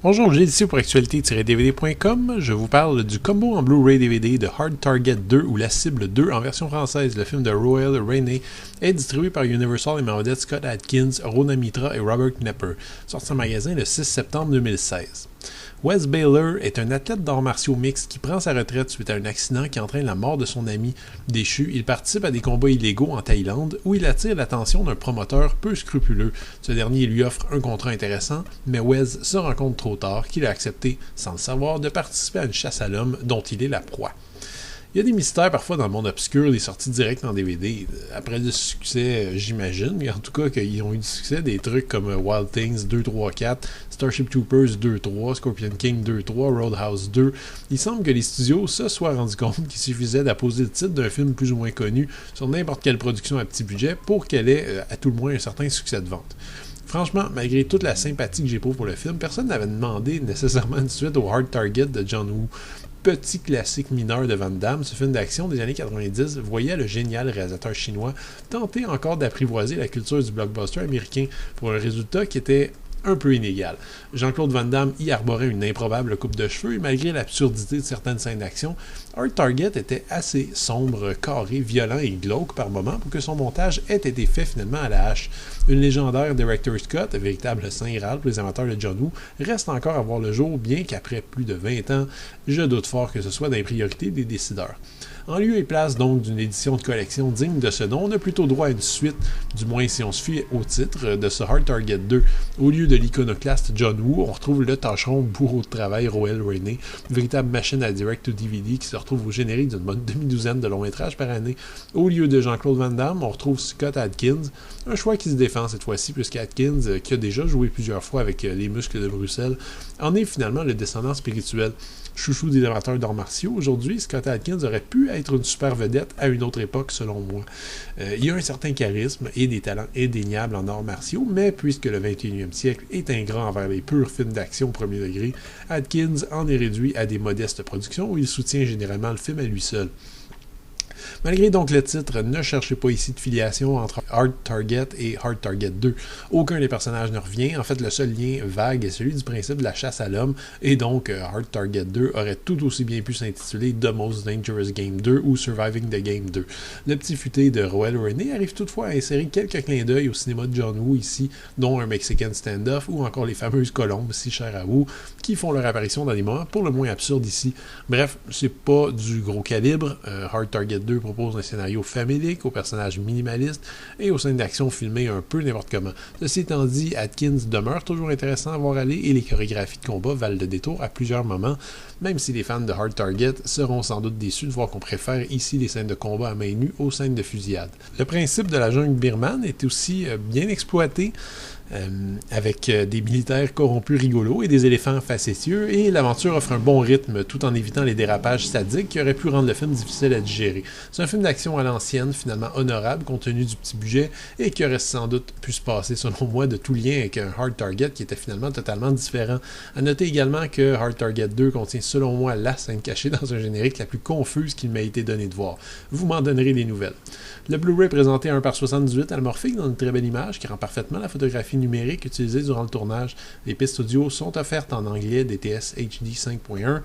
Bonjour, j'ai ici pour actualité-dvd.com. Je vous parle du combo en Blu-ray DVD de Hard Target 2 ou La Cible 2 en version française. Le film de Roel Rainey est distribué par Universal et met en vedette Scott Adkins, Rona Mitra et Robert Knepper. Sorti en magasin le 6 septembre 2016. Wes Baylor est un athlète d'arts martiaux mixtes qui prend sa retraite suite à un accident qui entraîne la mort de son ami déchu. Il participe à des combats illégaux en Thaïlande où il attire l'attention d'un promoteur peu scrupuleux. Ce dernier lui offre un contrat intéressant, mais Wes se rend compte trop tard qu'il a accepté, sans le savoir, de participer à une chasse à l'homme dont il est la proie. Il y a des mystères parfois dans le monde obscur, des sorties directes en DVD. Après le succès, j'imagine, mais en tout cas qu'ils ont eu du succès, des trucs comme Wild Things 2, 3, 4, Starship Troopers 2, 3, Scorpion King 2, 3, Roadhouse 2. Il semble que les studios se soient rendus compte qu'il suffisait d'apposer le titre d'un film plus ou moins connu sur n'importe quelle production à petit budget pour qu'elle ait à tout le moins un certain succès de vente. Franchement, malgré toute la sympathie que j'éprouve pour le film, personne n'avait demandé nécessairement une suite au Hard Target de John Woo. Petit classique mineur de Van Damme, ce film d'action des années 90 voyait le génial réalisateur chinois tenter encore d'apprivoiser la culture du blockbuster américain pour un résultat qui était un peu inégal. Jean-Claude Van Damme y arborait une improbable coupe de cheveux et malgré l'absurdité de certaines scènes d'action, Hard Target était assez sombre, carré, violent et glauque par moments pour que son montage ait été fait finalement à la hache. Une légendaire Director's Cut, véritable saint graal pour les amateurs de John Woo, reste encore à voir le jour, bien qu'après plus de 20 ans, je doute fort que ce soit dans les priorités des décideurs. En lieu et place donc d'une édition de collection digne de ce nom, on a plutôt droit à une suite, du moins si on se fie au titre, de ce Hard Target 2. Au lieu de l'iconoclaste John Woo, on retrouve le tâcheron bourreau de travail Roel Rainey, véritable machine à direct-to-DVD qui se retrouve au générique d'une bonne demi-douzaine de longs métrages par année. Au lieu de Jean-Claude Van Damme, on retrouve Scott Adkins, un choix qui se défend cette fois-ci, puisqu'Adkins, qui a déjà joué plusieurs fois avec les muscles de Bruxelles, en est finalement le descendant spirituel. Chouchou des amateurs d'arts martiaux, aujourd'hui, Scott Adkins aurait pu être une super vedette à une autre époque, selon moi. Il y a un certain charisme et des talents indéniables en arts martiaux, mais puisque le 21e siècle est ingrat envers les purs films d'action au premier degré, Adkins en est réduit à des modestes productions où il soutient généralement le film à lui seul. Malgré donc le titre, ne cherchez pas ici de filiation entre Hard Target et Hard Target 2. Aucun des personnages ne revient. En fait, le seul lien vague est celui du principe de la chasse à l'homme, et donc Hard Target 2 aurait tout aussi bien pu s'intituler The Most Dangerous Game 2 ou Surviving the Game 2. Le petit futé de Roel Rainey arrive toutefois à insérer quelques clins d'œil au cinéma de John Woo ici, dont un Mexican Standoff ou encore les fameuses colombes si chères à Woo, qui font leur apparition dans des moments pour le moins absurdes ici. Bref, c'est pas du gros calibre. Hard Target 2 propose un scénario famélique, aux personnages minimalistes et aux scènes d'action filmées un peu n'importe comment. Ceci étant dit, Adkins demeure toujours intéressant à voir aller et les chorégraphies de combat valent le détour à plusieurs moments, même si les fans de Hard Target seront sans doute déçus de voir qu'on préfère ici les scènes de combat à main nue aux scènes de fusillade. Le principe de la jungle birmane est aussi bien exploité, avec des militaires corrompus rigolos et des éléphants facétieux, et l'aventure offre un bon rythme tout en évitant les dérapages sadiques qui auraient pu rendre le film difficile à digérer. C'est un film d'action à l'ancienne, finalement honorable compte tenu du petit budget, et qui aurait sans doute pu se passer selon moi de tout lien avec un Hard Target qui était finalement totalement différent. À noter également que Hard Target 2 contient selon moi la scène cachée dans un générique la plus confuse qu'il m'a été donné de voir. Vous m'en donnerez des nouvelles. Le Blu-ray présenté 1:78 anamorphique dans une très belle image qui rend parfaitement la photographie numérique utilisée durant le tournage. Les pistes audio sont offertes en anglais DTS HD 5.1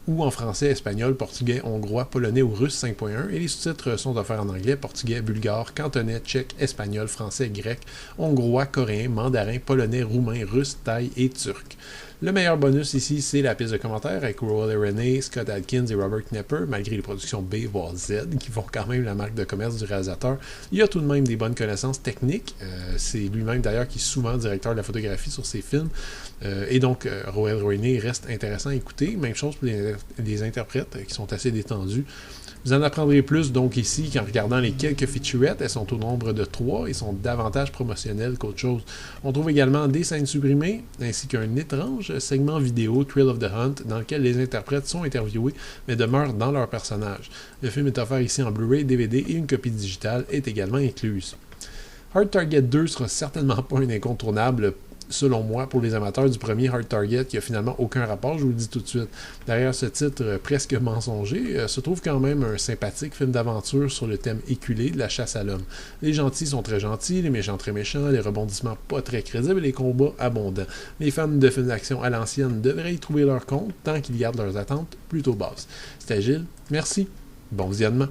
ou en français, espagnol, portugais, hongrois, polonais ou russe 5.1, et les sous-titres sont offerts en anglais, portugais, bulgare, cantonais, tchèque, espagnol, français, grec, hongrois, coréen, mandarin, polonais, roumain, russe, thaï et turc. Le meilleur bonus ici, c'est la piste de commentaires avec Roel Rainey, Scott Adkins et Robert Knepper, malgré les productions B, voire Z, qui font quand même la marque de commerce du réalisateur. Il y a tout de même des bonnes connaissances techniques. C'est lui-même d'ailleurs qui est souvent directeur de la photographie sur ses films. Et donc, Roel Rainey reste intéressant à écouter. Même chose pour les interprètes qui sont assez détendus. Vous en apprendrez plus donc ici qu'en regardant les quelques featurettes. Elles sont au nombre de 3 et sont davantage promotionnelles qu'autre chose. On trouve également des scènes supprimées ainsi qu'un étrange segment vidéo Thrill of the Hunt dans lequel les interprètes sont interviewés mais demeurent dans leur personnage. Le film est offert ici en Blu-ray, DVD et une copie digitale est également incluse. Hard Target 2 sera certainement pas un incontournable selon moi, pour les amateurs du premier Hard Target, qui a finalement aucun rapport, je vous le dis tout de suite. Derrière ce titre presque mensonger, se trouve quand même un sympathique film d'aventure sur le thème éculé de la chasse à l'homme. Les gentils sont très gentils, les méchants très méchants, les rebondissements pas très crédibles et les combats abondants. Les fans de films d'action à l'ancienne devraient y trouver leur compte, tant qu'ils gardent leurs attentes plutôt basses. C'était Gilles, merci, bon visionnement.